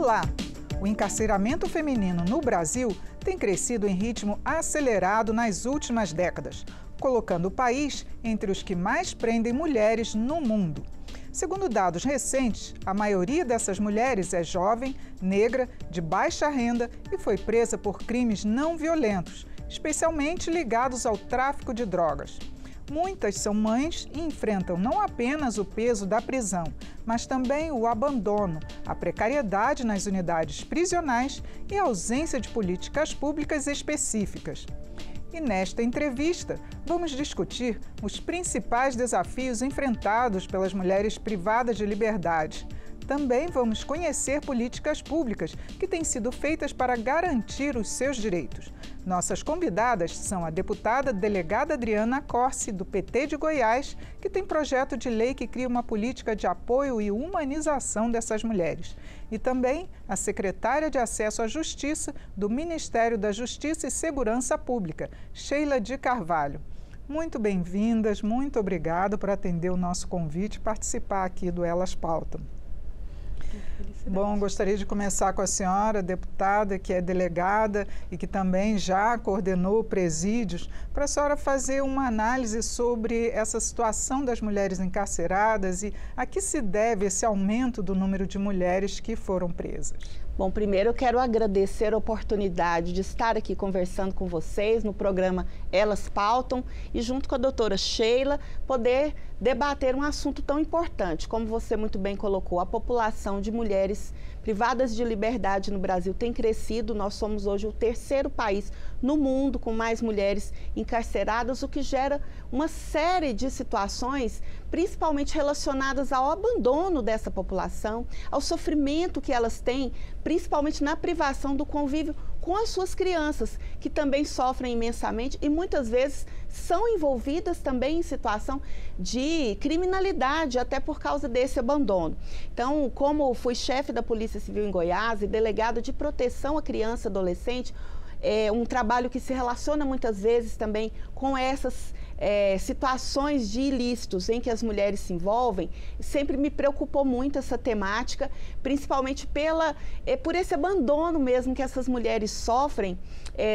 Olá! O encarceramento feminino no Brasil tem crescido em ritmo acelerado nas últimas décadas, colocando o país entre os que mais prendem mulheres no mundo. Segundo dados recentes, a maioria dessas mulheres é jovem, negra, de baixa renda e foi presa por crimes não violentos, especialmente ligados ao tráfico de drogas. Muitas são mães e enfrentam não apenas o peso da prisão, mas também o abandono, a precariedade nas unidades prisionais e a ausência de políticas públicas específicas. E nesta entrevista, vamos discutir os principais desafios enfrentados pelas mulheres privadas de liberdade. Também vamos conhecer políticas públicas que têm sido feitas para garantir os seus direitos. Nossas convidadas são a deputada delegada Adriana Corsi, do PT de Goiás, que tem projeto de lei que cria uma política de apoio e humanização dessas mulheres. E também a secretária de Acesso à Justiça do Ministério da Justiça e Segurança Pública, Sheila de Carvalho. Muito bem-vindas, muito obrigada por atender o nosso convite e participar aqui do Elas Pautam. Bom, gostaria de começar com a senhora, deputada, que é delegada e que também já coordenou presídios, para a senhora fazer uma análise sobre essa situação das mulheres encarceradas e a que se deve esse aumento do número de mulheres que foram presas. Bom, primeiro eu quero agradecer a oportunidade de estar aqui conversando com vocês no programa Elas Pautam e junto com a doutora Sheila poder debater um assunto tão importante, como você muito bem colocou, a população de mulheres privadas de liberdade no Brasil tem crescido, nós somos hoje o terceiro país no mundo com mais mulheres encarceradas, o que gera uma série de situações, principalmente relacionadas ao abandono dessa população, ao sofrimento que elas têm, principalmente na privação do convívio com as suas crianças, que também sofrem imensamente e muitas vezes são envolvidas também em situação de criminalidade, até por causa desse abandono. Então, como fui chefe da Polícia Civil em Goiás e delegada de proteção à criança e adolescente, é um trabalho que se relaciona muitas vezes também com essas situações de ilícitos em que as mulheres se envolvem, sempre me preocupou muito essa temática, principalmente por esse abandono mesmo que essas mulheres sofrem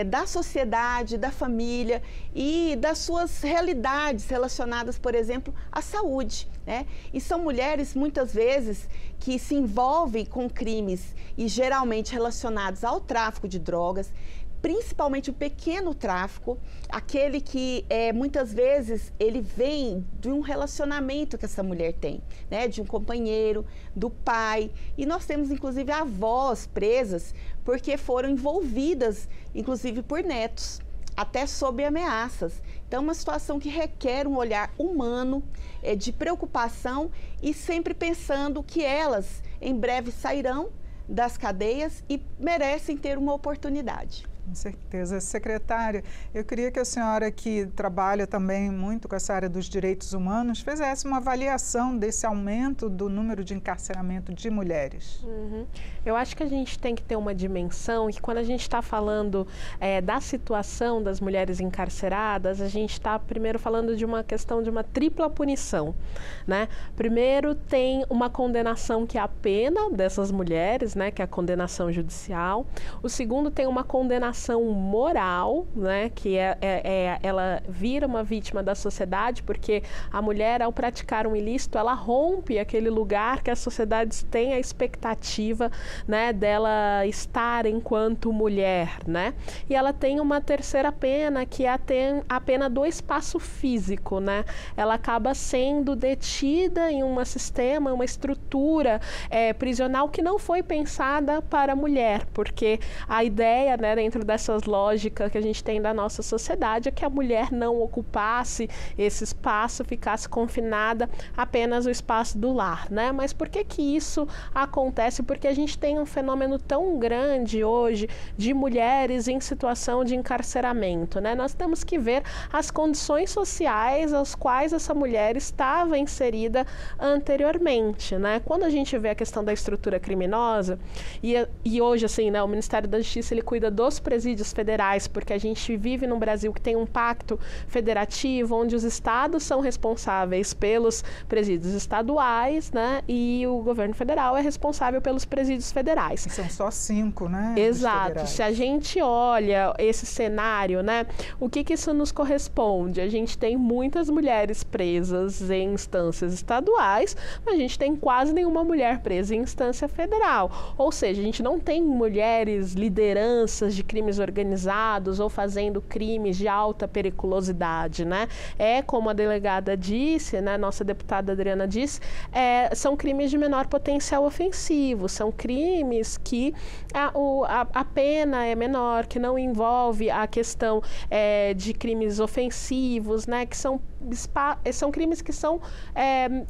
da sociedade, da família e das suas realidades relacionadas, por exemplo, à saúde, né? E são mulheres, muitas vezes, que se envolvem com crimes e geralmente relacionados ao tráfico de drogas, principalmente o pequeno tráfico, aquele que muitas vezes ele vem de um relacionamento que essa mulher tem, né? De um companheiro, do pai, e nós temos inclusive avós presas porque foram envolvidas inclusive por netos, até sob ameaças. Então, uma situação que requer um olhar humano, de preocupação e sempre pensando que elas em breve sairão das cadeias e merecem ter uma oportunidade. Com certeza. Secretária, eu queria que a senhora, que trabalha também muito com essa área dos direitos humanos, fizesse uma avaliação desse aumento do número de encarceramento de mulheres. Eu acho que a gente tem que ter uma dimensão que quando a gente está falando da situação das mulheres encarceradas, a gente está primeiro falando de uma questão de uma tripla punição, né? Primeiro tem uma condenação que é a pena dessas mulheres, né? Que é a condenação judicial. O segundo tem uma condenação moral, né, que ela vira uma vítima da sociedade, porque a mulher, ao praticar um ilícito, ela rompe aquele lugar que as sociedades têm a expectativa, né, dela estar enquanto mulher, né? E ela tem uma terceira pena, que é a pena do espaço físico, né? Ela acaba sendo detida em um sistema, uma estrutura prisional que não foi pensada para a mulher, porque a ideia, né, dentro dessas lógicas que a gente tem da nossa sociedade é que a mulher não ocupasse esse espaço, ficasse confinada apenas no espaço do lar, né? Mas por que que isso acontece? Porque a gente tem um fenômeno tão grande hoje de mulheres em situação de encarceramento, né? Nós temos que ver as condições sociais às quais essa mulher estava inserida anteriormente, né? Quando a gente vê a questão da estrutura criminosa e hoje, assim, né, o Ministério da Justiça, ele cuida dos presídios presídios federais, porque a gente vive num Brasil que tem um pacto federativo, onde os estados são responsáveis pelos presídios estaduais, né? E o governo federal é responsável pelos presídios federais. E são só 5, né? Exato. Se a gente olha esse cenário, né? O que isso nos corresponde? A gente tem muitas mulheres presas em instâncias estaduais, mas a gente tem quase nenhuma mulher presa em instância federal. Ou seja, a gente não tem mulheres lideranças de crimes organizados ou fazendo crimes de alta periculosidade, né? É como a delegada disse, né? Nossa deputada Adriana disse, são crimes de menor potencial ofensivo, são crimes que a pena é menor, que não envolve a questão de crimes ofensivos, né? Que são crimes que são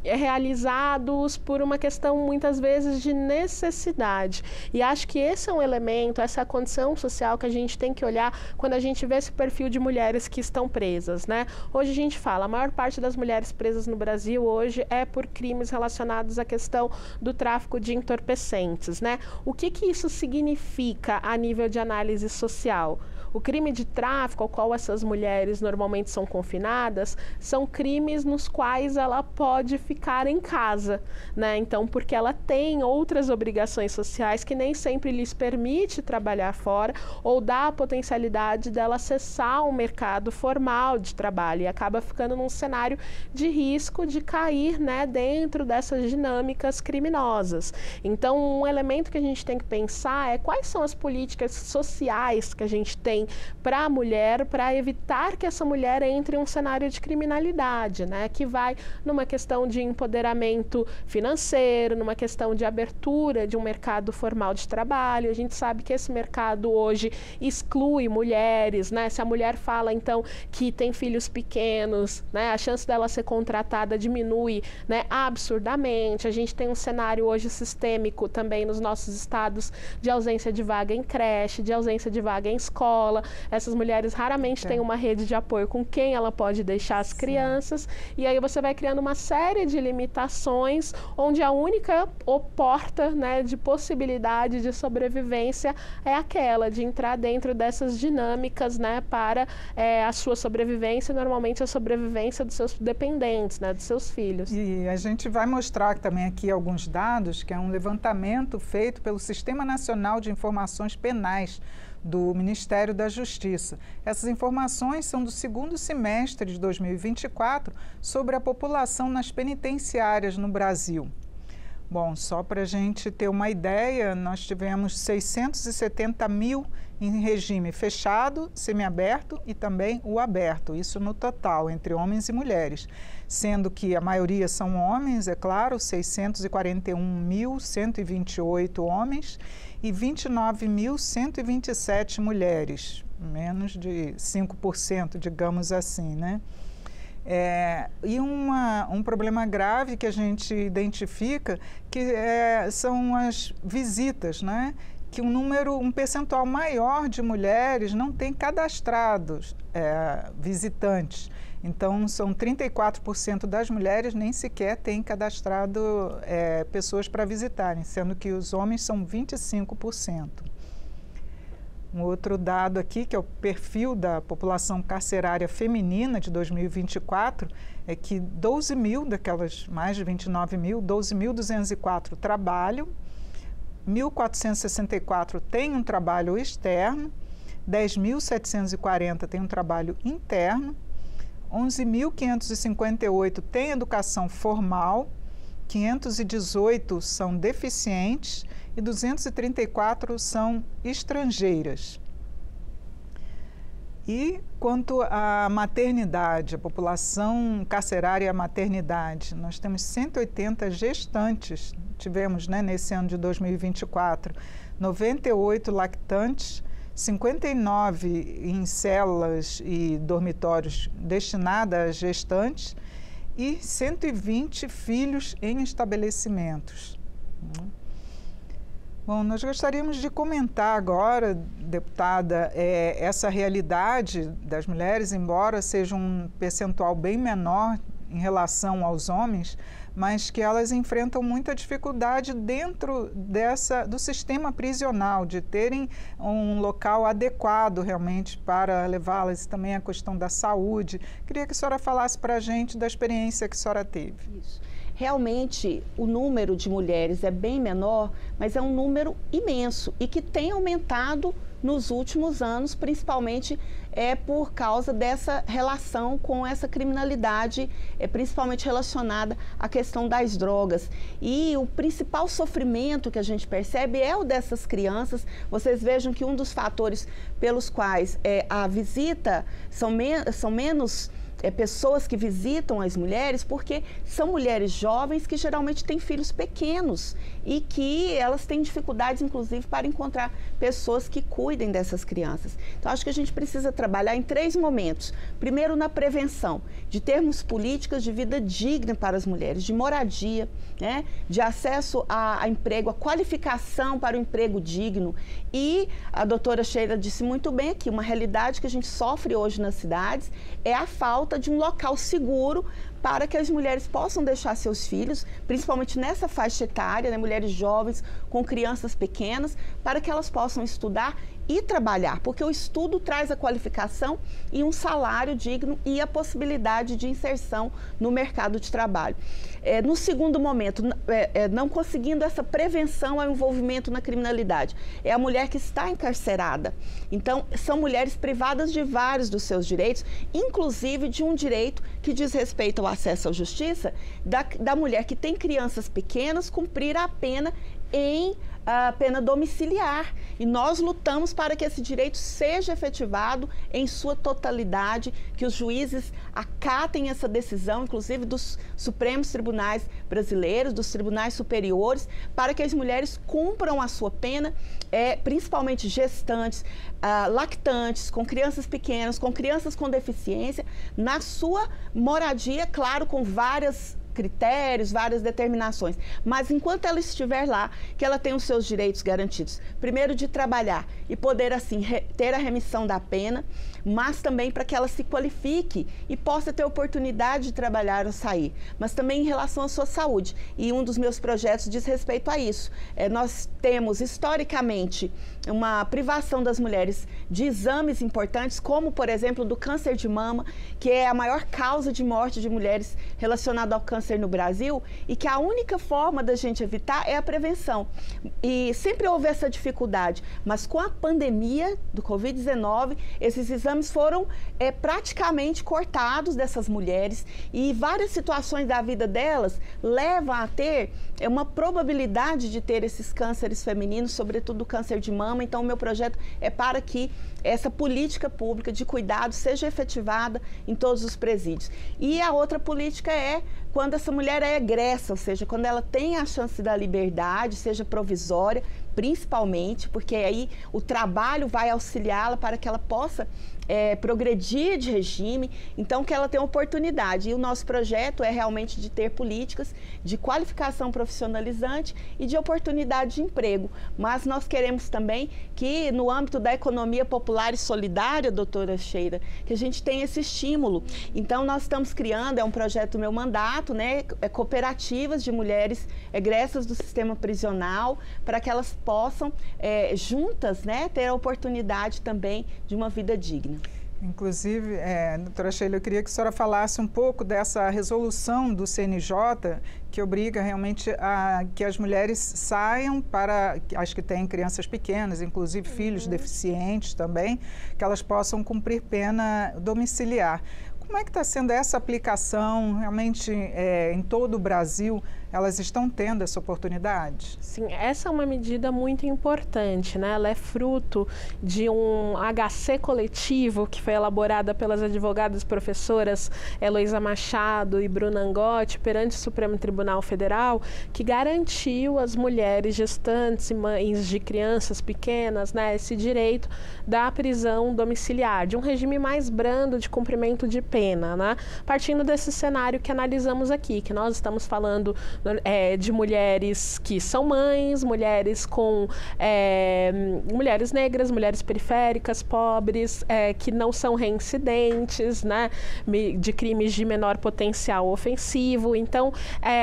realizados por uma questão, muitas vezes, de necessidade. E acho que esse é um elemento, essa condição social que a gente tem que olhar quando a gente vê esse perfil de mulheres que estão presas, né? Hoje a gente fala, a maior parte das mulheres presas no Brasil hoje é por crimes relacionados à questão do tráfico de entorpecentes, né? O que isso significa a nível de análise social? O crime de tráfico ao qual essas mulheres normalmente são confinadas são crimes nos quais ela pode ficar em casa, né? Então, porque ela tem outras obrigações sociais que nem sempre lhes permite trabalhar fora ou dá a potencialidade dela acessar um mercado formal de trabalho e acaba ficando num cenário de risco de cair, né, dentro dessas dinâmicas criminosas. Então, um elemento que a gente tem que pensar é quais são as políticas sociais que a gente tem para a mulher, para evitar que essa mulher entre em um cenário de criminalidade, né? Que vai numa questão de empoderamento financeiro, numa questão de abertura de um mercado formal de trabalho. A gente sabe que esse mercado hoje exclui mulheres, né? Se a mulher fala, então, que tem filhos pequenos, né? A chance dela ser contratada diminui, né, absurdamente. A gente tem um cenário hoje sistêmico também nos nossos estados de ausência de vaga em creche, de ausência de vaga em escola. Essas mulheres raramente têm uma rede de apoio com quem ela pode deixar as crianças. E aí você vai criando uma série de limitações, onde a única porta, né, de possibilidade de sobrevivência é aquela de entrar dentro dessas dinâmicas, né, para a sua sobrevivência, normalmente a sobrevivência dos seus dependentes, né, dos seus filhos. E a gente vai mostrar também aqui alguns dados, que é um levantamento feito pelo Sistema Nacional de Informações Penais do Ministério da Justiça. Essas informações são do segundo semestre de 2024 sobre a população nas penitenciárias no Brasil. Bom, só para a gente ter uma ideia, nós tivemos 670 mil em regime fechado, semiaberto e também o aberto, isso no total, entre homens e mulheres, sendo que a maioria são homens, é claro, 641.128 homens e 29.127 mulheres, menos de 5%, digamos assim, né? E um problema grave que a gente identifica que são as visitas, né? Que um percentual maior de mulheres não tem cadastrados visitantes. Então, são 34% das mulheres nem sequer têm cadastrado pessoas para visitarem, sendo que os homens são 25%. Um outro dado aqui, que é o perfil da população carcerária feminina de 2024, é que 12 mil daquelas mais de 29 mil, 12.204 trabalham, 1.464 têm um trabalho externo, 10.740 têm um trabalho interno, 11.558 têm educação formal, 518 são deficientes e 234 são estrangeiras. E quanto à maternidade, a população carcerária e a maternidade, nós temos 180 gestantes, tivemos, né, nesse ano de 2024, 98 lactantes, 59 em células e dormitórios destinadas a gestantes e 120 filhos em estabelecimentos. Bom, nós gostaríamos de comentar agora, deputada, essa realidade das mulheres, embora seja um percentual bem menor em relação aos homens, mas que elas enfrentam muita dificuldade dentro do sistema prisional, de terem um local adequado realmente para levá-las, e também a questão da saúde. Queria que a senhora falasse para a gente da experiência que a senhora teve. Isso. Realmente, o número de mulheres é bem menor, mas é um número imenso e que tem aumentado nos últimos anos, principalmente por causa dessa relação com essa criminalidade, principalmente relacionada à questão das drogas. E o principal sofrimento que a gente percebe é o dessas crianças. Vocês vejam que um dos fatores pelos quais a visita são menos pessoas que visitam as mulheres, porque são mulheres jovens que geralmente têm filhos pequenos e que elas têm dificuldades, inclusive, para encontrar pessoas que cuidem dessas crianças. Então, acho que a gente precisa trabalhar em 3 momentos. Primeiro, na prevenção, de termos políticas de vida digna para as mulheres, de moradia, né, de acesso a emprego, a qualificação para o emprego digno. E a doutora Sheila disse muito bem aqui, uma realidade que a gente sofre hoje nas cidades é a falta de um local seguro para que as mulheres possam deixar seus filhos, principalmente nessa faixa etária, né, mulheres jovens com crianças pequenas, para que elas possam estudar e trabalhar, porque o estudo traz a qualificação e um salário digno e a possibilidade de inserção no mercado de trabalho. No segundo momento, não conseguindo essa prevenção ao envolvimento na criminalidade, é a mulher que está encarcerada. Então, são mulheres privadas de vários dos seus direitos, inclusive de um direito que diz respeito ao acesso à justiça, da mulher que tem crianças pequenas cumprir a pena a pena domiciliar, e nós lutamos para que esse direito seja efetivado em sua totalidade, que os juízes acatem essa decisão, inclusive dos Supremos Tribunais brasileiros, dos tribunais superiores, para que as mulheres cumpram a sua pena, principalmente gestantes, lactantes, com crianças pequenas, com crianças com deficiência, na sua moradia, claro, com vários critérios, várias determinações, mas enquanto ela estiver lá, que ela tenha os seus direitos garantidos, primeiro de trabalhar e poder assim ter a remissão da pena, mas também para que ela se qualifique e possa ter oportunidade de trabalhar ou sair, mas também em relação à sua saúde, e um dos meus projetos diz respeito a isso. Nós temos historicamente uma privação das mulheres de exames importantes, como por exemplo do câncer de mama, que é a maior causa de morte de mulheres relacionada ao câncer no Brasil, e que a única forma da gente evitar é a prevenção. E sempre houve essa dificuldade, mas com a pandemia do Covid-19, esses exames foram praticamente cortados dessas mulheres, e várias situações da vida delas levam a ter uma probabilidade de ter esses cânceres femininos, sobretudo o câncer de mama. Então, o meu projeto é para que essa política pública de cuidado seja efetivada em todos os presídios. E a outra política é quando essa mulher é egressa, ou seja, quando ela tem a chance da liberdade, seja provisória, principalmente, porque aí o trabalho vai auxiliá-la para que ela possa progredir de regime, então que ela tenha oportunidade. E o nosso projeto é realmente de ter políticas de qualificação profissionalizante e de oportunidade de emprego. Mas nós queremos também que no âmbito da economia popular e solidária, doutora Sheila, que a gente tenha esse estímulo. Então nós estamos criando, é um projeto do meu mandato, né, cooperativas de mulheres egressas do sistema prisional, para que elas possam juntas, né, ter a oportunidade também de uma vida digna. Inclusive, doutora Sheila, eu queria que a senhora falasse um pouco dessa resolução do CNJ que obriga realmente a que as mulheres saiam para as que têm crianças pequenas, inclusive filhos deficientes também, que elas possam cumprir pena domiciliar. Como é que está sendo essa aplicação realmente em todo o Brasil? Elas estão tendo essa oportunidade? Sim, essa é uma medida muito importante, né? Ela é fruto de um HC coletivo que foi elaborada pelas advogadas professoras Heloísa Machado e Bruna Angotti perante o Supremo Tribunal Federal, que garantiu às mulheres gestantes e mães de crianças pequenas, né, esse direito da prisão domiciliar, de um regime mais brando de cumprimento de pena, né? Partindo desse cenário que analisamos aqui, que nós estamos falando de mulheres que são mães, mulheres mulheres negras, mulheres periféricas, pobres, que não são reincidentes, né, de crimes de menor potencial ofensivo. Então,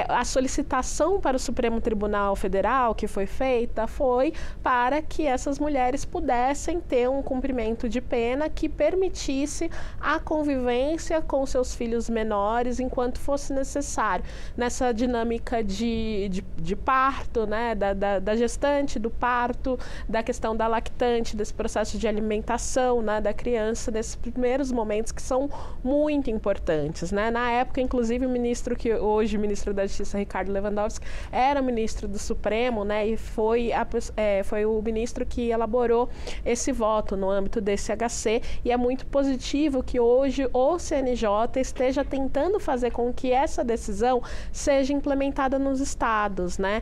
a solicitação para o Supremo Tribunal Federal que foi feita foi para que essas mulheres pudessem ter um cumprimento de pena que permitisse a convivência com seus filhos menores enquanto fosse necessário, nessa dinâmica de parto, né, da gestante, do parto, da questão da lactante, desse processo de alimentação, né, da criança, nesses primeiros momentos que são muito importantes, né? Na época, inclusive, o ministro que hoje, ministro da Justiça, Ricardo Lewandowski, era ministro do Supremo, né, e foi o ministro que elaborou esse voto no âmbito desse HC, e é muito positivo que hoje o CNJ esteja tentando fazer com que essa decisão seja implementada nos estados, né?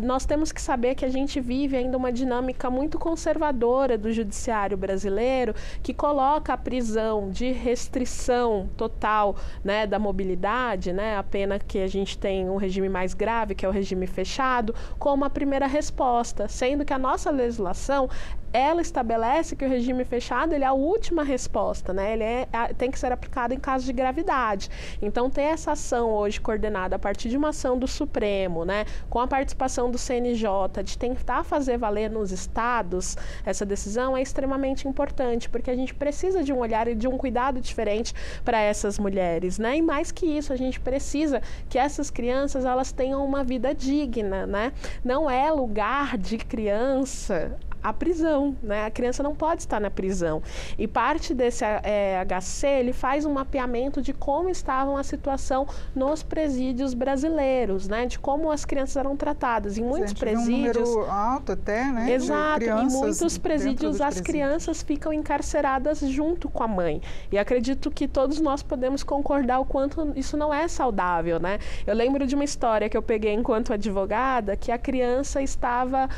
Nós temos que saber que a gente vive ainda uma dinâmica muito conservadora do judiciário brasileiro, que coloca a prisão de restrição total, né, da mobilidade, né, a pena que a gente tem um regime mais grave, que é o regime fechado, como a primeira resposta, sendo que a nossa legislação ela estabelece que o regime fechado ele é a última resposta, né? Ele tem que ser aplicado em caso de gravidade. Então, ter essa ação hoje coordenada a partir de uma ação do Supremo, né, com a participação do CNJ, de tentar fazer valer nos estados essa decisão é extremamente importante, porque a gente precisa de um olhar e de um cuidado diferente para essas mulheres, né? E mais que isso, a gente precisa que essas crianças elas tenham uma vida digna, né? Não é lugar de criança a prisão, né? A criança não pode estar na prisão. E parte desse HC, ele faz um mapeamento de como estavam a situação nos presídios brasileiros, né? De como as crianças eram tratadas. Em muitos presídios... Um número alto até, né? Exato. Em muitos presídios, as crianças ficam encarceradas junto com a mãe. E acredito que todos nós podemos concordar o quanto isso não é saudável, né? Eu lembro de uma história que eu peguei enquanto advogada, que a criança estava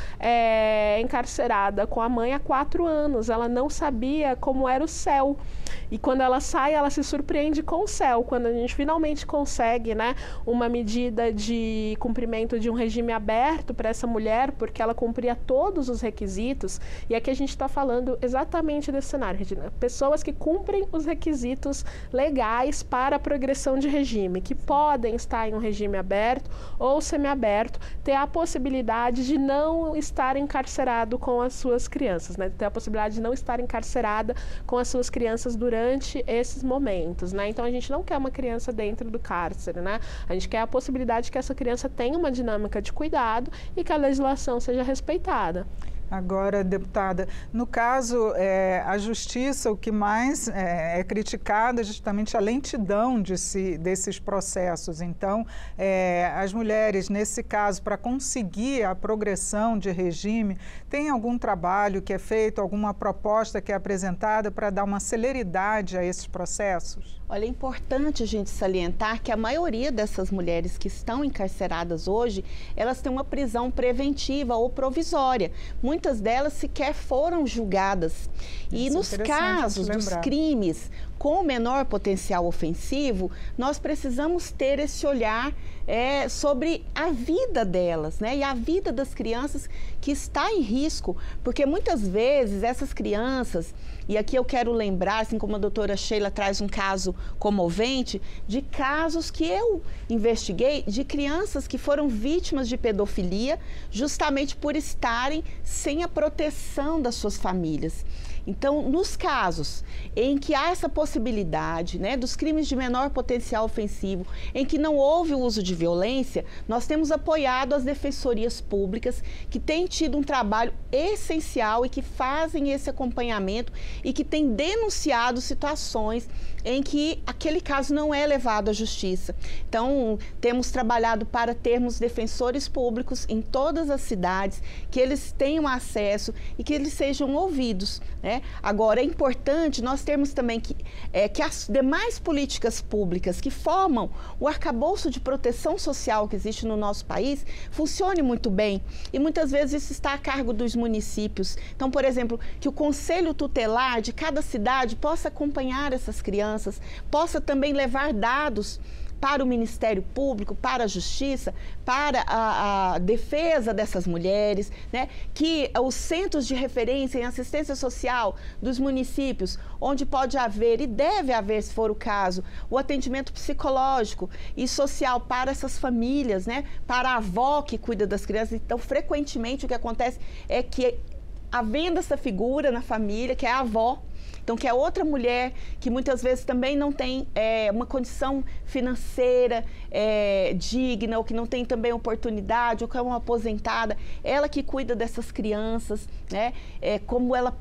encarcerada com a mãe há 4 anos. Ela não sabia como era o céu. E quando ela sai, ela se surpreende com o céu. Quando a gente finalmente consegue, né, uma medida de cumprimento de um regime aberto para essa mulher, porque ela cumpria todos os requisitos. E aqui a gente está falando exatamente desse cenário, Regina. Pessoas que cumprem os requisitos legais para a progressão de regime, que podem estar em um regime aberto ou semiaberto, ter a possibilidade de não estar encarcerado com as suas crianças, né? Ter a possibilidade de não estar encarcerada com as suas crianças durante esses momentos, né? Então, a gente não quer uma criança dentro do cárcere, né? A gente quer a possibilidade que essa criança tenha uma dinâmica de cuidado e que a legislação seja respeitada. Agora, deputada, no caso, a justiça, o que mais é criticado é justamente a lentidão desses processos. Então, as mulheres, nesse caso, para conseguir a progressão de regime, tem algum trabalho que é feito, alguma proposta que é apresentada para dar uma celeridade a esses processos? Olha, é importante a gente salientar que a maioria dessas mulheres que estão encarceradas hoje, elas têm uma prisão preventiva ou provisória. Muitas delas sequer foram julgadas. E nos casos dos crimes com menor potencial ofensivo, nós precisamos ter esse olhar sobre a vida delas, né? E a vida das crianças que está em risco, porque muitas vezes essas crianças, e aqui eu quero lembrar, assim como a doutora Sheila traz um caso comovente, de casos que eu investiguei de crianças que foram vítimas de pedofilia justamente por estarem sem a proteção das suas famílias. Então, nos casos em que há essa possibilidade, né, dos crimes de menor potencial ofensivo, em que não houve o uso de violência, nós temos apoiado as defensorias públicas que têm tido um trabalho essencial e que fazem esse acompanhamento e que têm denunciado situações em que aquele caso não é levado à justiça. Então, temos trabalhado para termos defensores públicos em todas as cidades, que eles tenham acesso e que eles sejam ouvidos, né? Agora, é importante nós termos também que as demais políticas públicas que formam o arcabouço de proteção social que existe no nosso país funcione muito bem. E muitas vezes isso está a cargo dos municípios. Então, por exemplo, que o conselho tutelar de cada cidade possa acompanhar essas crianças, possa também levar dados para o Ministério Público, para a Justiça, para a defesa dessas mulheres, né? Que os centros de referência em assistência social dos municípios, onde pode haver e deve haver, se for o caso, o atendimento psicológico e social para essas famílias, né? Para a avó que cuida das crianças. Então, frequentemente, o que acontece é que, havendo essa figura na família, que é a avó, então, que é outra mulher que muitas vezes também não tem uma condição financeira digna, ou que não tem também oportunidade, ou que é uma aposentada, ela que cuida dessas crianças, né? Como ela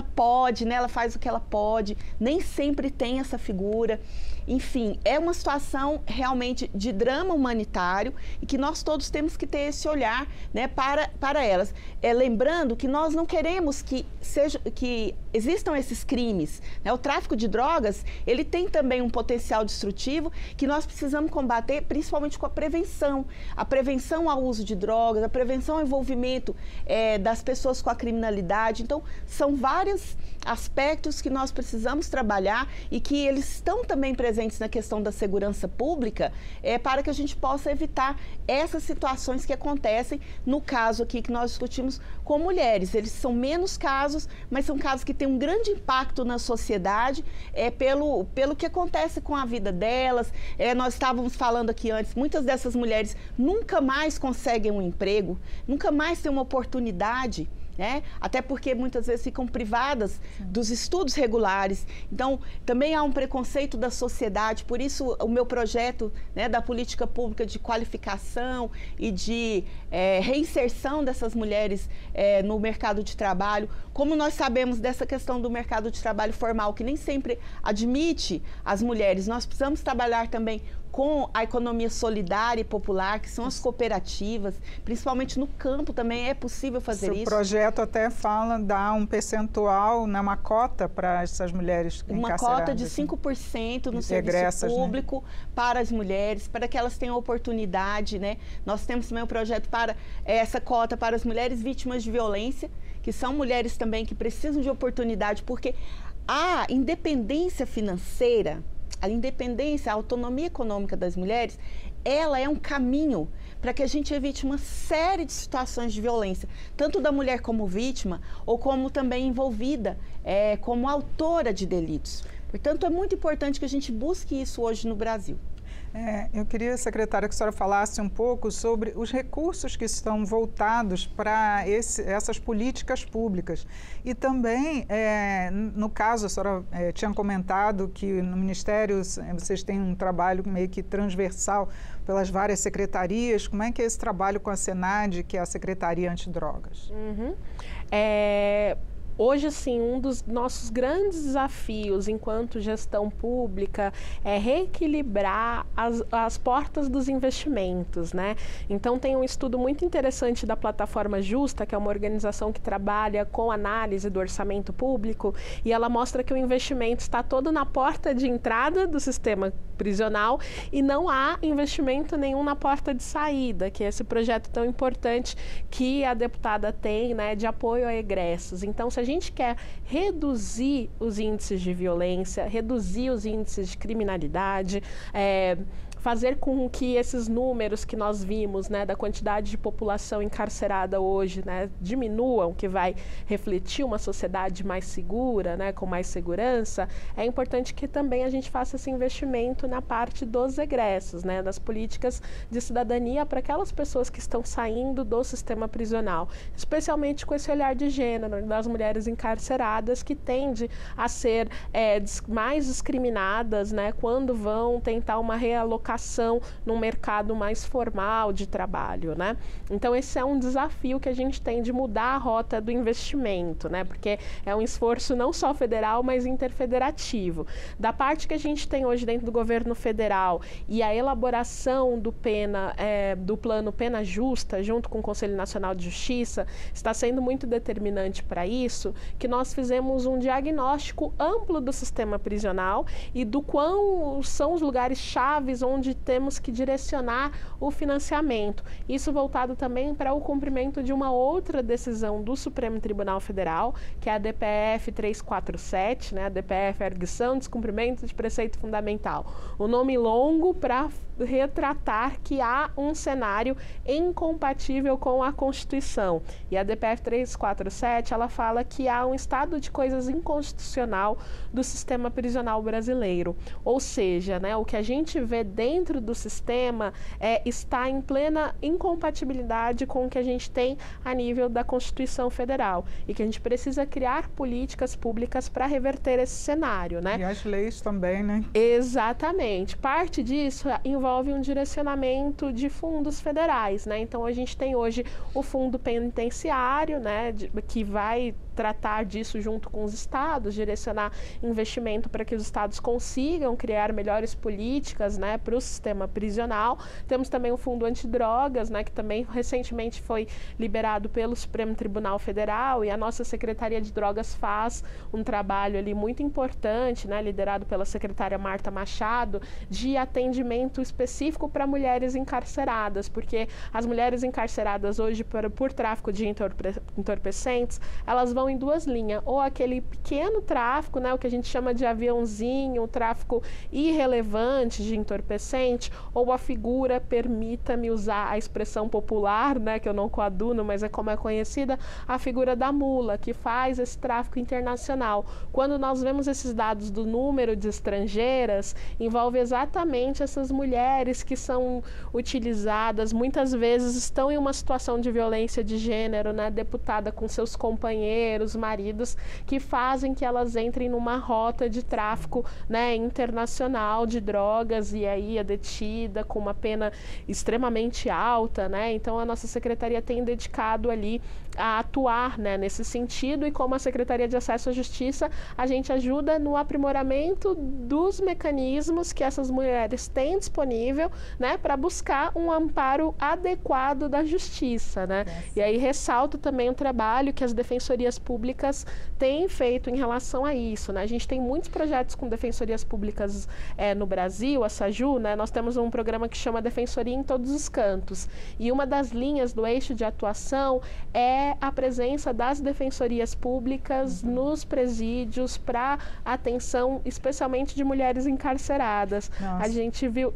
pode, né? Ela faz o que ela pode, nem sempre tem essa figura. Enfim, é uma situação realmente de drama humanitário e que nós todos temos que ter esse olhar, né, para elas. Lembrando que nós não queremos que existam esses crimes, né? O tráfico de drogas, ele tem também um potencial destrutivo que nós precisamos combater, principalmente com a prevenção ao uso de drogas, a prevenção ao envolvimento das pessoas com a criminalidade. Então, são vários aspectos que nós precisamos trabalhar e que eles estão também presentes na questão da segurança pública, para que a gente possa evitar essas situações que acontecem no caso aqui que nós discutimos com mulheres. Eles são menos casos, mas são casos que têm um grande impacto na sociedade, pelo que acontece com a vida delas. Nós estávamos falando aqui antes, muitas dessas mulheres nunca mais conseguem um emprego, nunca mais têm uma oportunidade, né? Até porque muitas vezes ficam privadas dos estudos regulares. Então, também há um preconceito da sociedade, por isso o meu projeto, né, da política pública de qualificação e de reinserção dessas mulheres no mercado de trabalho. Como nós sabemos dessa questão do mercado de trabalho formal, que nem sempre admite as mulheres, nós precisamos trabalhar também com a economia solidária e popular, que são as cooperativas, principalmente no campo também é possível fazer isso. O projeto até dá um percentual, né, uma cota para essas mulheres encarceradas. Uma cota de 5% no serviço público, né, para as mulheres, para que elas tenham oportunidade, né? Nós temos também um projeto para essa cota para as mulheres vítimas de violência, que são mulheres também que precisam de oportunidade, porque a independência financeira, a independência, a autonomia econômica das mulheres, ela é um caminho para que a gente evite uma série de situações de violência, tanto da mulher como vítima, ou como também envolvida como autora de delitos. Portanto, é muito importante que a gente busque isso hoje no Brasil. Eu queria, secretária, que a senhora falasse um pouco sobre os recursos que estão voltados para essas políticas públicas. E também, no caso, a senhora tinha comentado que no Ministério vocês têm um trabalho meio que transversal pelas várias secretarias. Como é que é esse trabalho com a SENAD, que é a Secretaria Antidrogas? Hoje, sim, um dos nossos grandes desafios enquanto gestão pública é reequilibrar as portas dos investimentos, né? Então, tem um estudo muito interessante da Plataforma Justa, que é uma organização que trabalha com análise do orçamento público, e ela mostra que o investimento está todo na porta de entrada do sistema prisional e não há investimento nenhum na porta de saída, que é esse projeto tão importante que a deputada tem, né, de apoio a egressos. Então, se a gente quer reduzir os índices de violência, reduzir os índices de criminalidade, fazer com que esses números que nós vimos, né, da quantidade de população encarcerada hoje, né, diminuam, que vai refletir uma sociedade mais segura, né, com mais segurança, é importante que também a gente faça esse investimento na parte dos egressos, né, das políticas de cidadania para aquelas pessoas que estão saindo do sistema prisional, especialmente com esse olhar de gênero das mulheres encarceradas, que tende a ser mais discriminadas, né, quando vão tentar uma realocação num mercado mais formal de trabalho, né? Então, esse é um desafio que a gente tem de mudar a rota do investimento, né? Porque é um esforço não só federal, mas interfederativo. Da parte que a gente tem hoje dentro do governo federal e a elaboração do plano Pena Justa, junto com o Conselho Nacional de Justiça, está sendo muito determinante para isso, que nós fizemos um diagnóstico amplo do sistema prisional e do quão são os lugares chaves onde onde temos que direcionar o financiamento. Isso voltado também para o cumprimento de uma outra decisão do Supremo Tribunal Federal, que é a DPF 347, né? A DPF Arguição, Descumprimento de Preceito Fundamental. O nome longo para retratar que há um cenário incompatível com a Constituição. E a DPF 347, ela fala que há um estado de coisas inconstitucional do sistema prisional brasileiro. Ou seja, né, o que a gente vê dentro do sistema está em plena incompatibilidade com o que a gente tem a nível da Constituição Federal. E que a gente precisa criar políticas públicas para reverter esse cenário, né? E as leis também, né? Exatamente. Parte disso envolve um direcionamento de fundos federais, né? Então a gente tem hoje o fundo penitenciário, né, que vai tratar disso junto com os estados, direcionar investimento para que os estados consigam criar melhores políticas, né, para o sistema prisional. Temos também o fundo antidrogas, né, que também recentemente foi liberado pelo Supremo Tribunal Federal, e a nossa Secretaria de Drogas faz um trabalho ali muito importante, né, liderado pela secretária Marta Machado, de atendimento específico para mulheres encarceradas, porque as mulheres encarceradas hoje por tráfico de entorpecentes, elas vão em duas linhas, ou aquele pequeno tráfico, né, o que a gente chama de aviãozinho, o tráfico irrelevante de entorpecente, ou a figura, permita-me usar a expressão popular, né, que eu não coaduno, mas é como é conhecida, a figura da mula, que faz esse tráfico internacional. Quando nós vemos esses dados do número de estrangeiras, envolve exatamente essas mulheres que são utilizadas, muitas vezes estão em uma situação de violência de gênero, né, deputada com seus companheiros, maridos, que fazem que elas entrem numa rota de tráfico, né, internacional de drogas, e aí é detida com uma pena extremamente alta, né? Então a nossa secretaria tem dedicado ali a atuar, né, nesse sentido, e como a Secretaria de Acesso à Justiça, a gente ajuda no aprimoramento dos mecanismos que essas mulheres têm disponível, né, para buscar um amparo adequado da justiça, né? E aí ressalto também o trabalho que as defensorias públicas têm feito em relação a isso, né? A gente tem muitos projetos com defensorias públicas no Brasil, a SAJU, né? Nós temos um programa que chama Defensoria em Todos os Cantos, e uma das linhas do eixo de atuação é a presença das defensorias públicas nos presídios para atenção, especialmente de mulheres encarceradas. Nossa. A gente viu,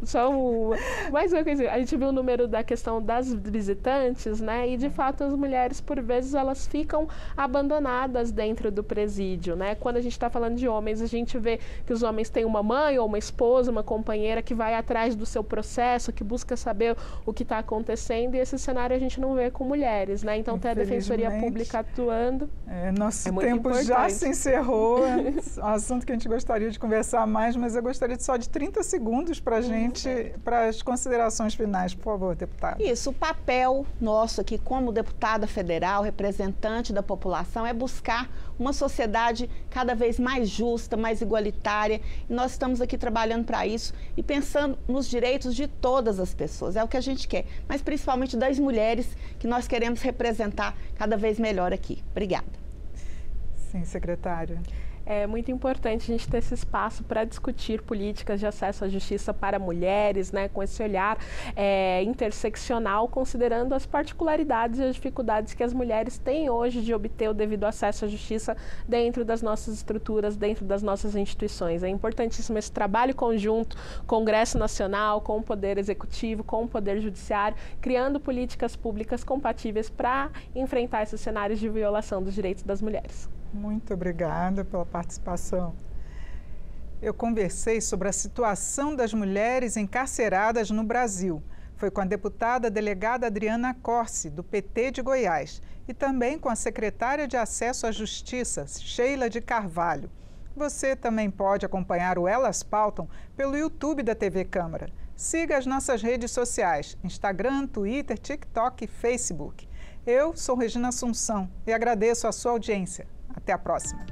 mais uma coisa, a gente viu o número da questão das visitantes, né? E de fato as mulheres, por vezes, elas ficam abandonadas dentro do presídio, né? Quando a gente está falando de homens, a gente vê que os homens têm uma mãe ou uma esposa, uma companheira que vai atrás do seu processo, que busca saber o que está acontecendo, e esse cenário a gente não vê com mulheres, né? Então, ter a Defensoria Pública atuando nosso muito tempo importante. já se encerrou. É um assunto que a gente gostaria de conversar mais, mas eu gostaria só de 30 segundos para a gente, para as considerações finais, por favor, deputada. Isso, o papel nosso aqui como deputada federal, representante da população, é buscar uma sociedade cada vez mais justa, mais igualitária, e nós estamos aqui trabalhando para isso e pensando nos direitos de todas as pessoas, é o que a gente quer, mas principalmente das mulheres, que nós queremos representar cada vez melhor aqui. Obrigada. Sim, secretária. É muito importante a gente ter esse espaço para discutir políticas de acesso à justiça para mulheres, né, com esse olhar interseccional, considerando as particularidades e as dificuldades que as mulheres têm hoje de obter o devido acesso à justiça dentro das nossas estruturas, dentro das nossas instituições. É importantíssimo esse trabalho conjunto, Congresso Nacional, com o Poder Executivo, com o Poder Judiciário, criando políticas públicas compatíveis para enfrentar esses cenários de violação dos direitos das mulheres. Muito obrigada pela participação. Eu conversei sobre a situação das mulheres encarceradas no Brasil. Foi com a deputada delegada Adriana Corsi, do PT de Goiás, e também com a secretária de Acesso à Justiça, Sheila de Carvalho. Você também pode acompanhar o Elas Pautam pelo YouTube da TV Câmara. Siga as nossas redes sociais, Instagram, Twitter, TikTok e Facebook. Eu sou Regina Assunção e agradeço a sua audiência. Até a próxima.